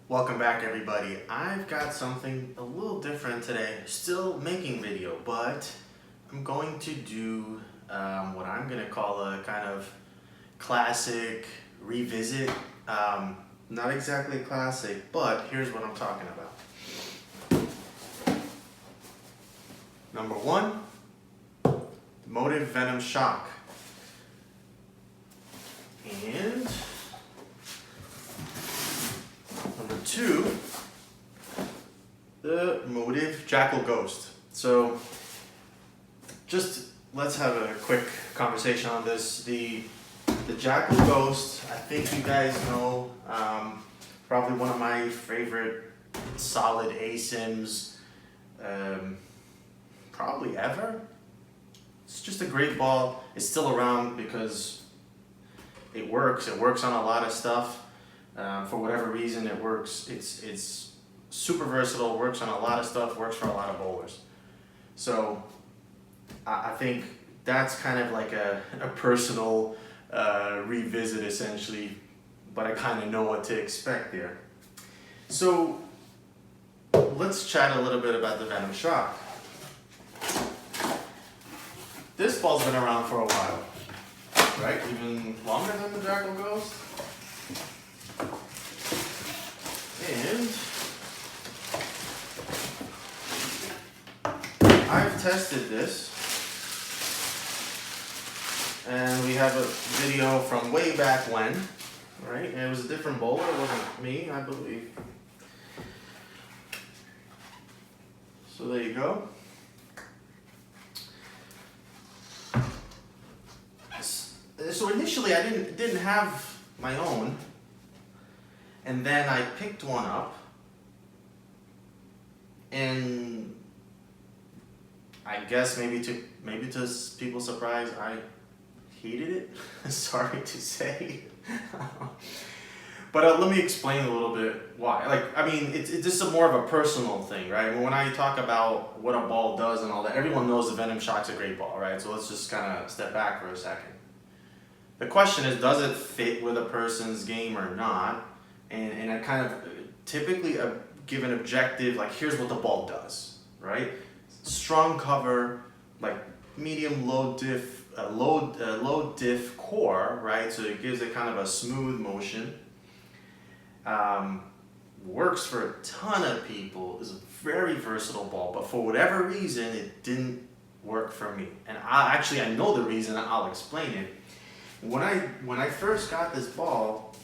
Welcome back, everybody. I've got something a little different today. Still making video, but I'm going to do what I'm going to call a kind of classic revisit. Not exactly classic, but here's what I'm talking about. Number one, the Motiv Venom Shock. And number two, the Motiv Jackal Ghost. So just let's have a quick conversation on this. The Jackal Ghost, I think you guys know, probably one of my favorite solid ASIMs probably ever. It's just a great ball. It's still around because it works. It works on a lot of stuff. For whatever reason, it works. It's super versatile. Works on a lot of stuff. Works for a lot of bowlers. So I think that's kind of like a personal revisit, essentially. But I kind of know what to expect there. So let's chat a little bit about the Venom Shock. This ball's been around for a while, right? Even longer than the Jackal Ghost. And I've tested this, and we have a video from way back when, right? And it was a different bowler, it wasn't me, I believe. So there you go. So initially I didn't have my own, and then I picked one up, and I guess maybe to people's surprise, I hated it. Sorry to say. But let me explain a little bit why. Like, I mean, it's just more of a personal thing, right? When I talk about what a ball does and all that, everyone knows the Venom Shock's a great ball, right? So let's just kind of step back for a second. The question is, does it fit with a person's game or not? And I kind of typically give an objective, like here's what the ball does, right? Strong cover, like medium low diff, low diff core, right? So it gives it kind of a smooth motion. Works for a ton of people, is a very versatile ball, but for whatever reason, it didn't work for me. And I know the reason, I'll explain it. When I first got this ball,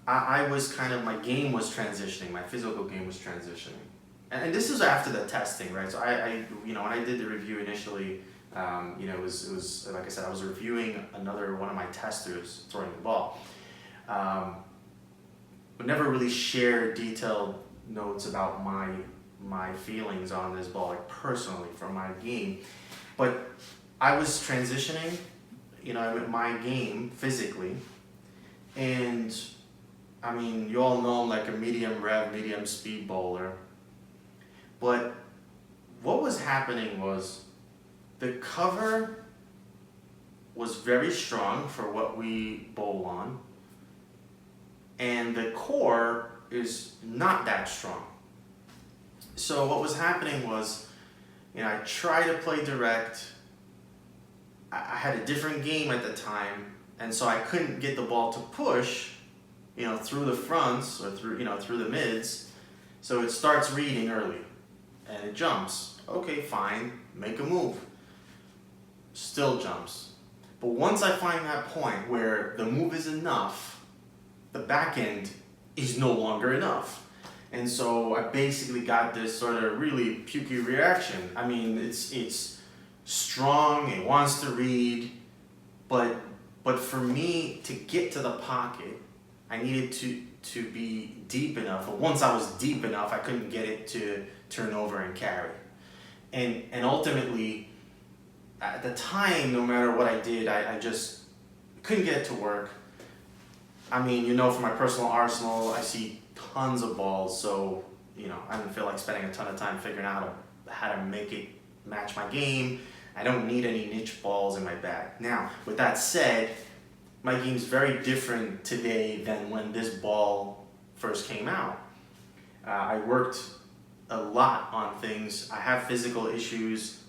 I was kind of, my game was transitioning, my physical game was transitioning. And this is after the testing, right? So when I did the review initially, it was like I said, I was reviewing one of my testers throwing the ball. But never really shared detailed notes about my feelings on this ball, like personally from my game. But I was transitioning, my game physically, and I mean, you all know I'm like a medium rev, medium speed bowler. But what was happening was the cover was very strong for what we bowl on, and the core is not that strong. So what was happening was, I tried to play direct. I had a different game at the time, and so I couldn't get the ball to push, through the fronts or through the mids. So it starts reading early, and it jumps. Okay, fine, make a move. Still jumps. But once I find that point where the move is enough, the back end is no longer enough. And so I basically got this sort of really pukey reaction. I mean, it's strong, it wants to read, but for me to get to the pocket, I needed to be deep enough. But once I was deep enough, I couldn't get it to turn over and carry. And ultimately, at the time, no matter what I did, I just couldn't get it to work. I mean, for my personal arsenal, I see tons of balls, so I didn't feel like spending a ton of time figuring out how to make it match my game. I don't need any niche balls in my bag. Now, with that said, my game's very different today than when this ball first came out. I worked a lot on things. I have physical issues,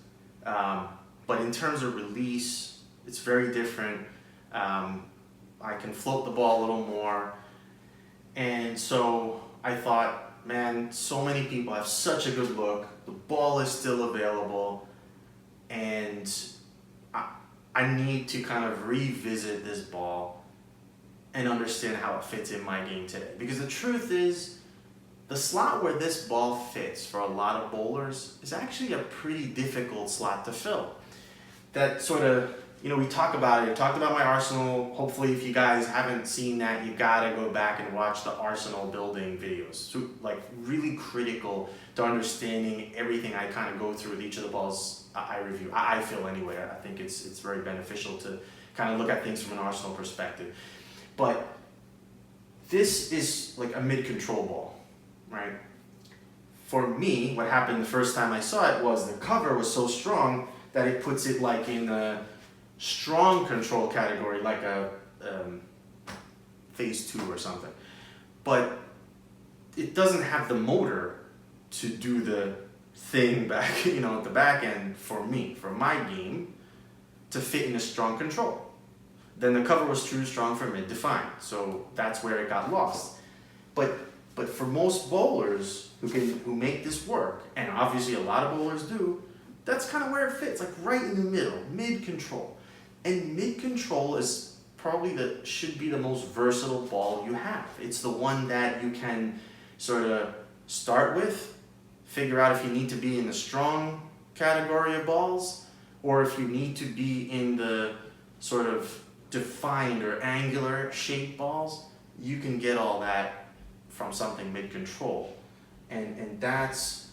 but in terms of release, it's very different. I can float the ball a little more. And so I thought, man, so many people have such a good look. The ball is still available. And I need to kind of revisit this ball and understand how it fits in my game today. Because the truth is, the slot where this ball fits for a lot of bowlers is actually a pretty difficult slot to fill. That sort of, we talk about it. I talked about my arsenal. Hopefully, if you guys haven't seen that, you gotta go back and watch the arsenal building videos. So, like, really critical to understanding everything I kind of go through with each of the balls I review. I feel anyway. I think it's very beneficial to kind of look at things from an arsenal perspective. But this is like a mid-control ball, right? For me, what happened the first time I saw it was the cover was so strong that it puts it like in the strong control category, like a phase 2 or something. But it doesn't have the motor to do the thing back, at the back end for me, for my game, to fit in a strong control. Then the cover was too strong for mid-defined, so that's where it got lost. But for most bowlers who make this work, and obviously a lot of bowlers do, that's kind of where it fits, like right in the middle, mid-control. And mid-control is probably should be the most versatile ball you have. It's the one that you can sort of start with, figure out if you need to be in the strong category of balls, or if you need to be in the sort of defined or angular shaped balls. You can get all that from something mid-control. And that's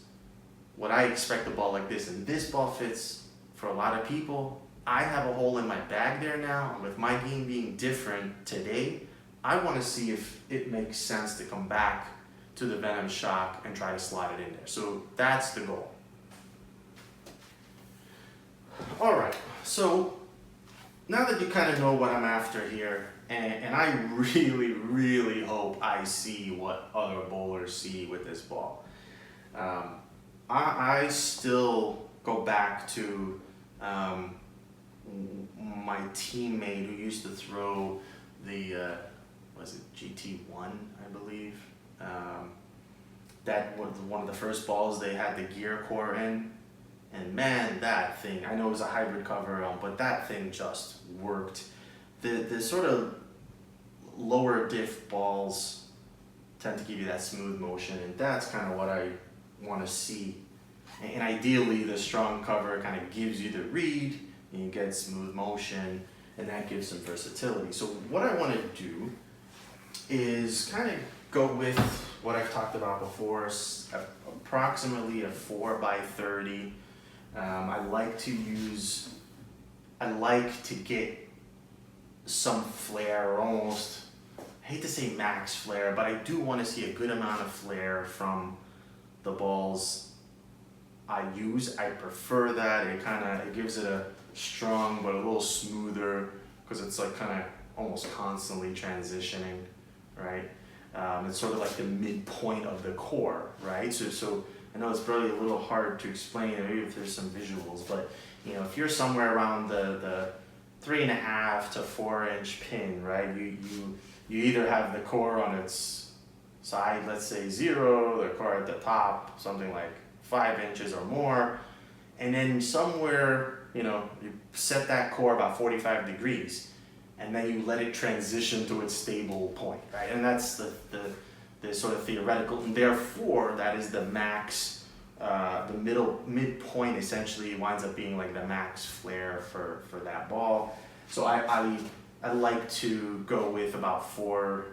what I expect a ball like this. And this ball fits for a lot of people. I have a hole in my bag there now, and with my game being different today, I want to see if it makes sense to come back to the Venom Shock and try to slide it in there. So that's the goal. All right, so now that you kind of know what I'm after here, and I really, really hope I see what other bowlers see with this ball. I still go back to my teammate who used to throw the, was it GT1, I believe? That was one of the first balls they had the gear core in. And man, that thing, I know it was a hybrid cover, but that thing just worked. The sort of lower diff balls tend to give you that smooth motion, and that's kind of what I want to see. And ideally, the strong cover kind of gives you the read, and you get smooth motion, and that gives some versatility. So what I want to do is kind of go with what I've talked about before, approximately a 4x30. I like to get some flair, or almost, I hate to say max flair, but I do want to see a good amount of flair from the balls I use. I prefer that. It gives it a strong but a little smoother, because it's like kind of almost constantly transitioning, right? It's sort of like the midpoint of the core, right? So I know it's probably a little hard to explain, maybe if there's some visuals, but if you're somewhere around the 3.5 to 4 inch pin, right? You either have the core on its side, let's say 0, the core at the top, something like 5 inches or more, and then somewhere, you set that core about 45 degrees, and then you let it transition to its stable point, right? And that's the sort of theoretical, and therefore that is the max, the midpoint essentially winds up being like the max flare for that ball. So I like to go with about 4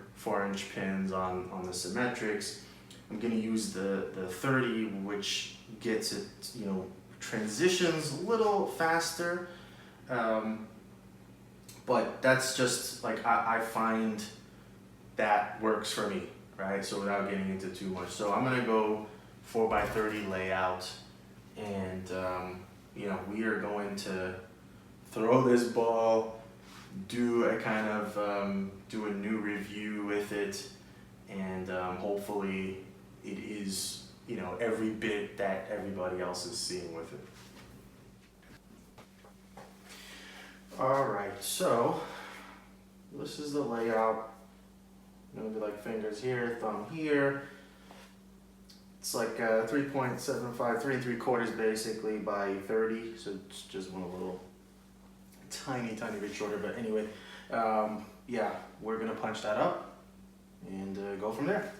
inch pins on the symmetrics. I'm going to use the 30, which gets it, transitions a little faster, but that's just like I find that works for me, right? So without getting into too much, so I'm gonna go 4x30 layout, and we are going to throw this ball, do a kind of do a new review with it, and hopefully it is, you know, every bit that everybody else is seeing with it. Alright, so this is the layout. Maybe like fingers here, thumb here. It's like 3.75, 3 3/4 basically by 30, so it's just one little tiny bit shorter, but anyway, yeah, we're gonna punch that up and go from there.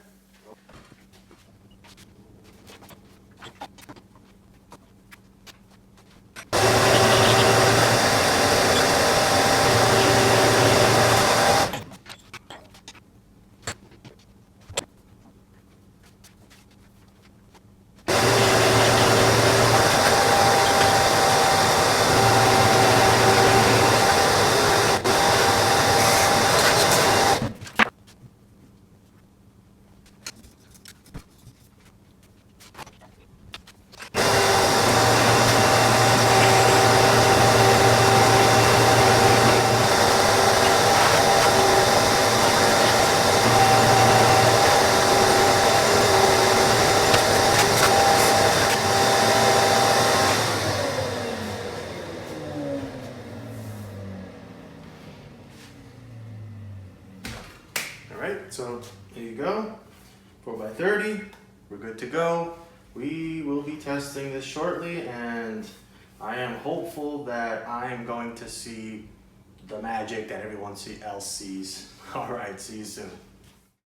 Alright, so here you go, 4x30, we're good to go. We will be testing this shortly, and I am hopeful that I am going to see the magic that everyone else sees. Alright, see you soon.